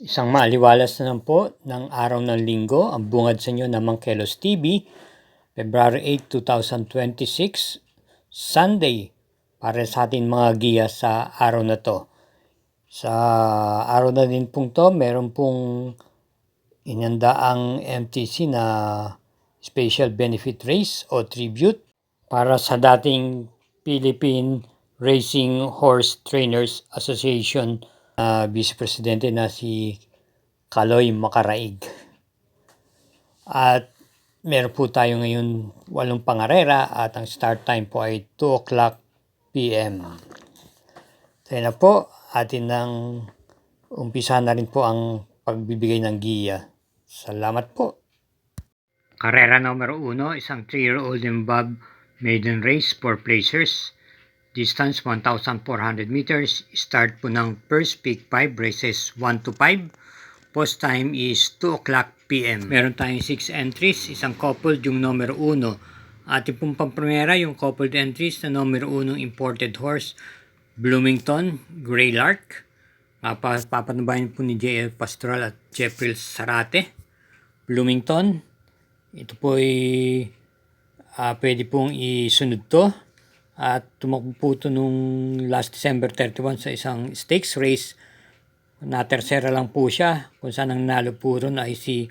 Isang maaliwalas na lang po ng araw ng linggo ang bungad sa inyo ng Mangkelos TV, February 8, 2026, Sunday, para sa ating mga giya sa araw na to. Sa araw na din pong to, meron pong inanda ang MTC na Special Benefit Race o Tribute para sa dating Philippine Racing Horse Trainers Association Vice Presidente na si Kaloy Makaraig. At meron po tayo ngayon 8 pangarera at ang start time po ay 2 o'clock p.m. Tayo na po, atin nang umpisa na rin po ang pagbibigay ng giya. Salamat po. Karera numero 1, isang 3-year-old and above maiden race for placers. Distance 1,400 meters. Start po ng first peak 5, races 1 to 5. Post time is 2 o'clock p.m. Meron tayong 6 entries, isang coupled yung numero 1. Ating pong pampremera yung coupled entries na numero 1 imported horse, Bloomington Grey Lark. Papanubayan po ni J.L. Pastoral at Jeffrey Sarate. Bloomington, ito po ay pwede pong isunod to. At tumakbo po ito nung last December 31 sa isang stakes race. Na tersera lang po siya, kung saan ang nanalo po ron ay si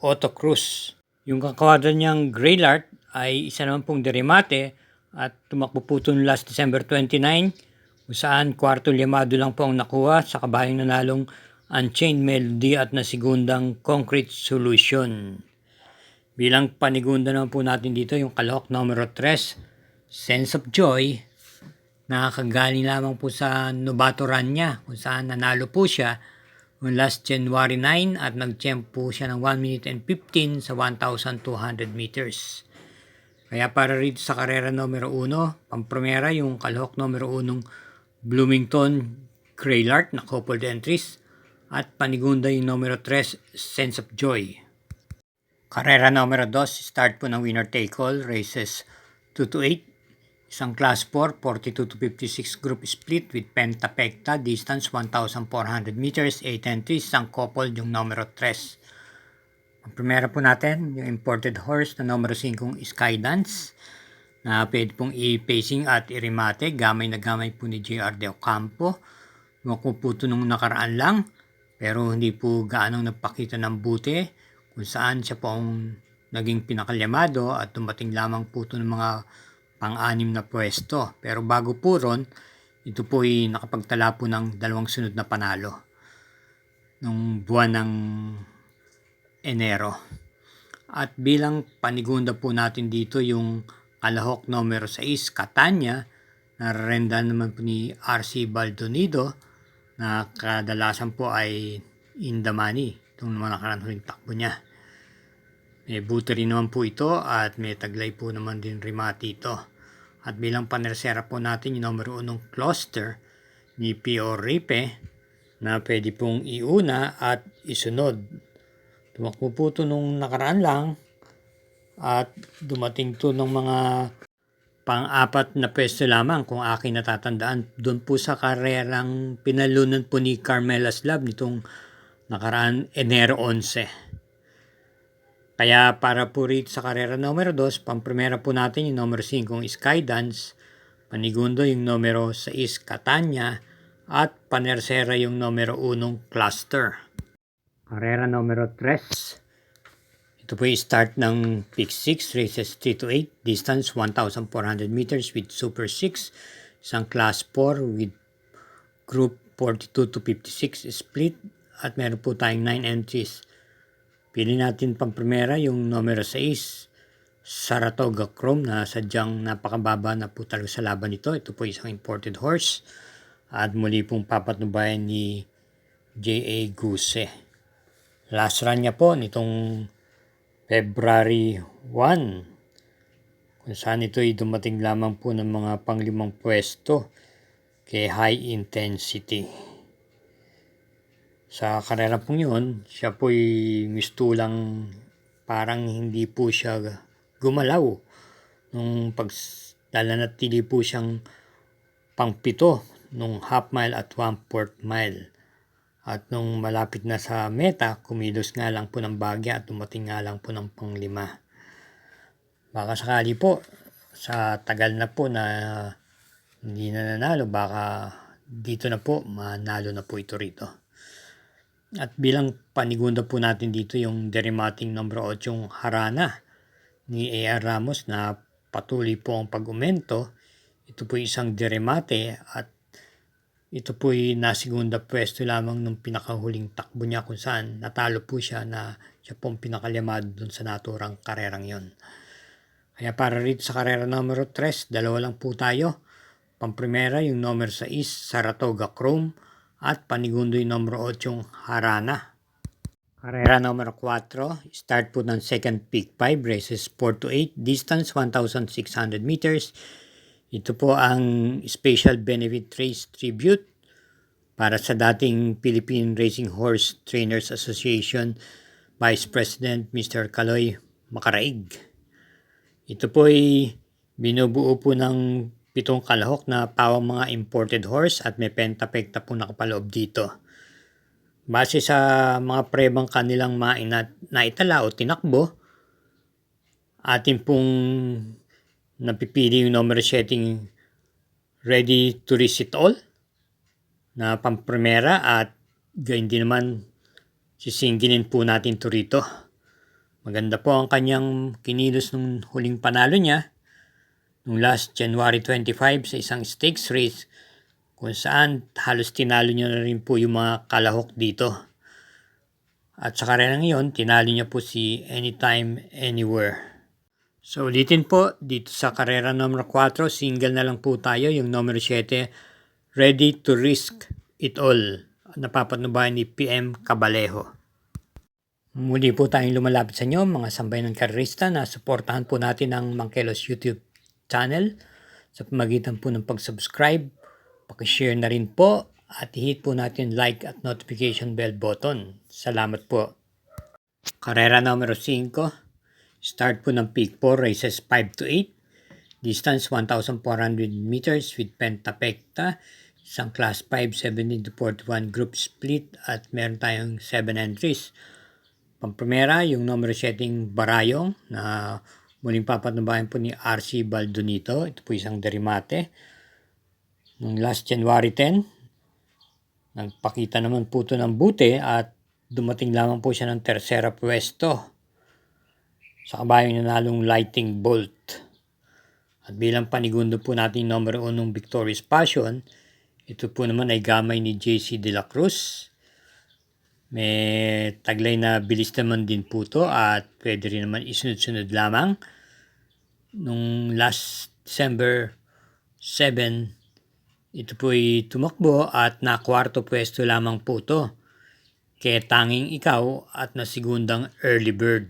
Otto Cruz. Yung kakwadra niyang Grey Lark ay isa naman pong derimate at tumakbo po ito last December 29, kung saan kwarto limado lang po ang nakuha sa kabayang nanalong Unchained Melody at nasigundang Concrete Solution. Bilang panigunda naman po natin dito yung kalahok numero 3, Sense of Joy, nakakagaling lamang po sa Novato Run niya kung saan nanalo po siya last January 9 at nag-champ po siya ng 1 minute and 15 sa 1,200 meters. Kaya para rito sa karera numero 1, pampremera yung kalahok numero 1 Bloomington Grey Lark na coupled entries at panigunda yung numero 3 Sense of Joy. Karera numero 2, start po ng winner take all, races 2 to 8. Isang class 4, 42 to 56 group split with pentapecta, distance 1,400 meters, 8 entries, isang couple yung numero 3. Ang primera po natin, yung imported horse na numero 5, Skydance, na pwede pong i-pacing at i-remate, gamay na gamay po ni J.R. De Ocampo. Tumakbo po ito nung nakaraan lang, pero hindi po gaanong nagpakita ng buti, kung saan siya po ang naging pinakalyamado at dumating lamang po ito ng mga pang-anim na pwesto. Pero bago po ron, ito po ay nakapagtala po ng 2 sunod na panalo nung buwan ng Enero. At bilang panigunda po natin dito yung kalahok numero 6, Catania, na renda naman po ni R.C. Baldonido, na kadalasan po ay in the money itong mga nakaraan huling takbo niya. May buto rin naman po ito at may taglay po naman din rimati ito. At bilang panersera po natin yung numero 1 Cluster ni P.O. Ripe na pwede pong iuna at isunod. Tumakbo po ito nung nakaraan lang at dumating to ng mga pang-4 na pwesto lamang kung aking natatandaan. Doon po sa karerang pinalunan po ni Carmela's Love nitong nakaraan Enero 11. Kaya para po rito sa karera numero 2, pampremera po natin yung numero 5, Skydance, panigundo yung numero 6, Catania, at panersera yung numero 1, Cluster. Karera numero 3, ito po yung start ng Peak 6, races 3 to 8, distance 1,400 meters with Super 6, isang Class 4 with Group 42 to 56 split, at meron po tayong 9 entries. Pili natin pang-primera yung numero 6, Saratoga Chrome, na sadyang napakababa na po talaga sa laban nito. Ito po isang imported horse at muli pong papatnubayan ni J.A. Guse. Last run niya po nitong February 1, kung saan ito ay dumating lamang po ng mga pang-5 pwesto kay High Intensity. Sa karera pong yun, siya po'y mistulang parang hindi po siya gumalaw nung pagdalanatili po siyang pang-7 nung half mile at 1/4 mile. At nung malapit na sa meta, kumilos nga lang po ng bagya at dumating nga lang po ng pang-5. Baka sakali po, sa tagal na po na hindi na nanalo, baka dito na po, manalo na po ito rito. At bilang panigunda po natin dito yung deremating number 8 Harana ni A.R. Ramos na patuloy po ang pag-umento. Ito po isang deremate at ito po ay nasigunda pwesto lamang nung pinakahuling takbo niya kung saan natalo po siya na siya po ang pinakalyamado dun sa naturang karerang yon. Kaya para rito sa karera numero 3, dalawa lang po tayo. Pamprimera yung numero 6, Saratoga Chrome at panigundo yung numero 8, Harana. Karera numero 4, start po ng second peak 5, races 4 to 8, distance 1,600 meters. Ito po ang Special Benefit Race Tribute para sa dating Philippine Racing Horse Trainers Association Vice President Mr. Kaloy Macaraig. Ito po ay binubuo po ng 7 kalahok na pawang mga imported horse at may pentapekta po nakapaloob dito. Base sa mga prebang kanilang naitala o tinakbo, atin pong napipili yung number setting Ready to Risk It All na pamprimera at gayon din naman sisingilin po natin to rito. Maganda po ang kanyang kinilos nung huling panalo niya nung last January 25 sa isang stakes race kung saan halos tinalo niya na rin po yung mga kalahok dito. At sa karera ngayon, tinalo niya po si Anytime, Anywhere. So ulitin po, dito sa karera number 4, single na lang po tayo, yung number 7, Ready to Risk It All, napapatnubayan ni PM Cabalejo. Muli po tayong lumalapit sa inyo, mga sambay ng karerista, na suportahan po natin ang Mangkelos YouTube channel sa pamagitan po ng pag-subscribe, pag-share na rin po, at i-hit po natin like at notification bell button. Salamat po. Karera numero 5, start po ng peak 4, races 5 to 8, distance 1,400 meters with pentapekta, isang class 5, 17 to 41 group split at meron tayong 7 entries. Pamprimera, yung numero setting Barayong na muling papatnubayan po ni RC Baldonito. Ito po isang deremate. Noong last January 10, nagpakita naman po ito ng buti at dumating lamang po siya ng tersera pwesto sa kabayong nanalong Lightning Bolt. At bilang panigundo po natin numero 1 Victorious Passion, ito po naman ay gamay ni JC De La Cruz. May taglay na bilis naman din po ito at pwede rin naman isunod-sunod lamang. Nung last December 7, ito po ay tumakbo at nakwarto pwesto lamang po ito. Kaya tanging ikaw at nasigundang early bird.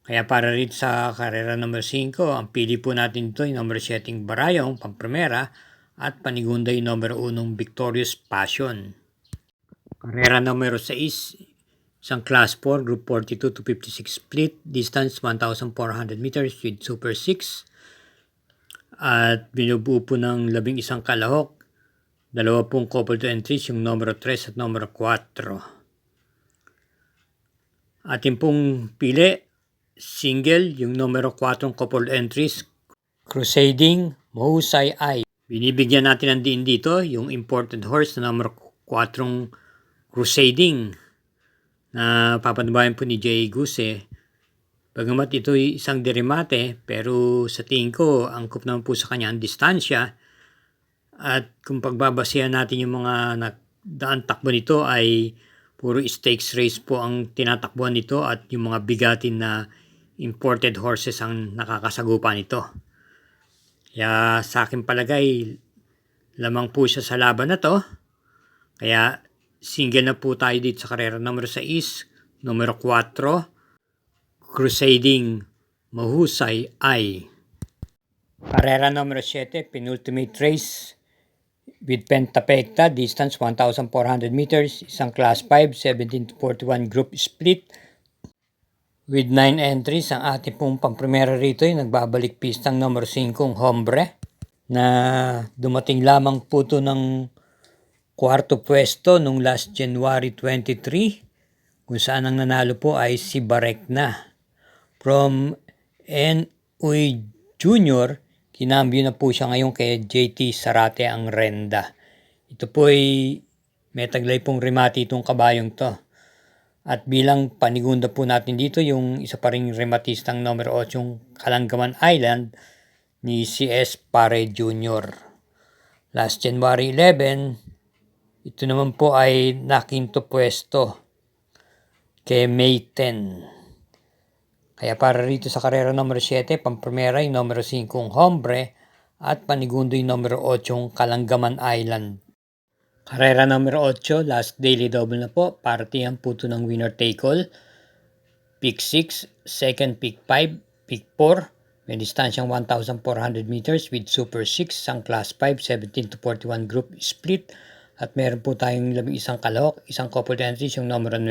Kaya para rin sa karera number 5, ang pili po natin ito yung number setting Barayong, pamprimera, at panigunda yung number 1 Victorious Passion. Karera numero 6, isang class 4, group 42 to 56 split, distance 1,400 meters with super 6. At binubuo po ng 11 kalahok, 2 pong couple to entries, yung numero 3 at numero 4. Atin pong pili, single, yung numero 4 couple entries, Crusading Mahusay Ay. Binibigyan natin ng diin dito yung imported horse na numero 4 Crusading na papatnubayan po ni Jay Guse. Bagamat ito ay isang deremate, pero sa tingin ko, angkop naman po sa kanya ang distansya. At kung pagbabasihan natin yung mga daan takbo nito ay puro stakes race po ang tinatakbuhan nito at yung mga bigatin na imported horses ang nakakasagupan nito. Kaya sa akin palagay, lamang po siya sa laban na to. Kaya single na po tayo dito sa karera numero 6, numero 4, Crusading Mahusay Ay. Karera numero 7, penultimate race with pentapekta, distance 1,400 meters, isang class 5, 17 to 41 group split. With 9 entries, ang ating pong pamprimera rito ay nagbabalik pistang numero 5, Hombre, na dumating lamang po ito ng Kwarto pwesto nung last January 23, kung saan ang nanalo po ay si Barekna. From N. Uy Jr., kinambyo na po siya ngayon kay JT Sarate ang Renda. Ito po ay may taglay pong remati itong kabayong to. At bilang panigunda po natin dito yung isa pa ring rematistang numero 8 yung Kalanggaman Island ni CS Pare Jr. Last January 11, ito naman po ay nakinto pwesto kay May 10. Kaya para rito sa karera numero 7, pampremera yung numero 5 Hombre at panigundo yung numero 8 yung Kalanggaman Island. Karera numero 8, last daily double na po. Partihan po ito ng winner take all. Pick 6, second pick 5, pick 4. May distansyang 1,400 meters with Super 6, ang Class 5, 17 to 41 group split. At meron po tayong 11 kalahok, isang couple entries yung numero 9.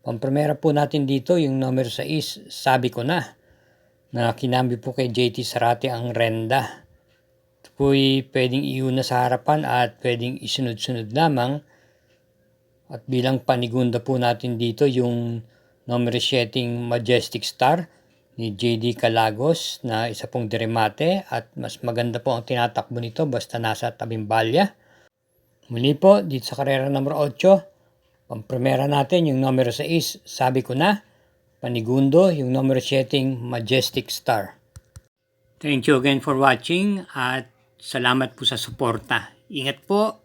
Pampremera po natin dito yung numero 6, sabi ko na kinambi po kay JT Sarate ang Renda. Ito po ay pwedeng iuna sa harapan at pwedeng isunod-sunod lamang. At bilang panigunda po natin dito yung numero 7 Majestic Star ni JD Calagos na isa pong diremate at mas maganda po ang tinatakbo nito basta nasa tabing balya. Muli po dito sa karera numero 8, pampremera natin yung numero 6, sabi ko na, panigundo yung numero 7 Majestic Star. Thank you again for watching at salamat po sa suporta. Ingat po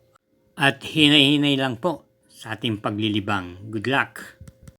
at hinay-hinay lang po sa ating paglilibang. Good luck!